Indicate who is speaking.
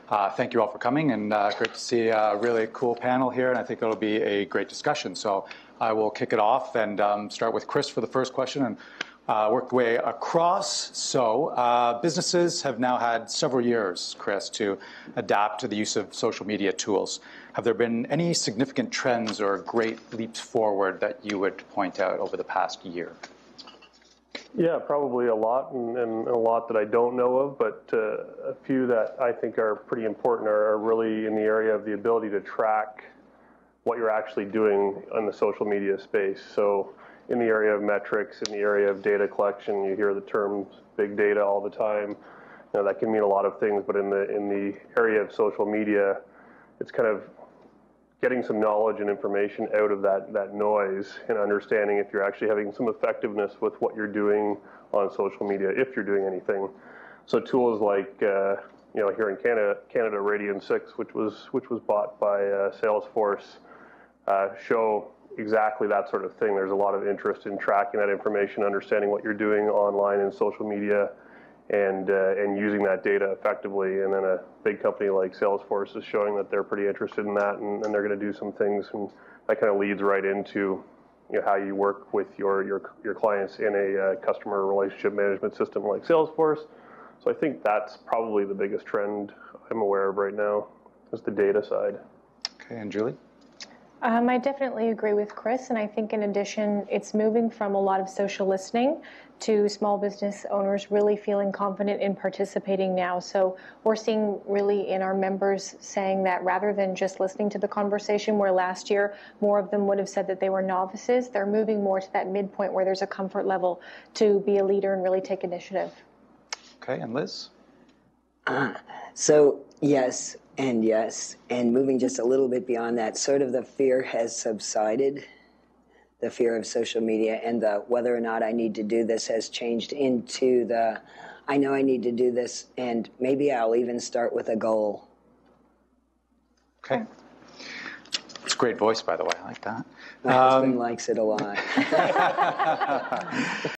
Speaker 1: Thank you all for coming, and great to see a really cool panel here, and I think it'll be a great discussion. So I will kick it off and start with Chris for the first question and work the way across. So businesses have now had several years, Chris, to adapt to the use of social media tools. Have there been any significant trends or great leaps forward that you would point out over the past year?
Speaker 2: Yeah, probably a lot, and a lot that I don't know of, but a few that I think are pretty important are really in the area of the ability to track what you're actually doing on the social media space. So in the area of metrics, in the area of data collection, you hear the term big data all the time. You know, that can mean a lot of things, but in the area of social media, it's kind of getting some knowledge and information out of that noise and understanding if you're actually having some effectiveness with what you're doing on social media, if you're doing anything. So tools like, you know, here in Canada, Radian6, which was bought by Salesforce, show exactly that sort of thing. There's a lot of interest in tracking that information, understanding what you're doing online and social media, and using that data effectively. And then a big company like Salesforce is showing that they're pretty interested in that, and they're going to do some things, and that kind of leads right into, you know, how you work with your clients in a customer relationship management system like Salesforce. So I think that's probably the biggest trend I'm aware of right now, is the data side.
Speaker 1: Okay, and Julie?
Speaker 3: I definitely agree with Chris, and I think in addition, it's moving from a lot of social listening to small business owners really feeling confident in participating now. So we're seeing really in our members saying that rather than just listening to the conversation, where last year more of them would have said that they were novices, they're moving more to that midpoint where there's a comfort level to be a leader and really take initiative.
Speaker 1: Okay, and Liz?
Speaker 4: So yes, and moving just a little bit beyond that, sort of the fear has subsided. The fear of social media and the whether or not I need to do this has changed into the I know I need to do this, and maybe I'll even start with a goal.
Speaker 1: Okay. It's a great voice, by the way. I like that.
Speaker 4: My husband likes it a lot.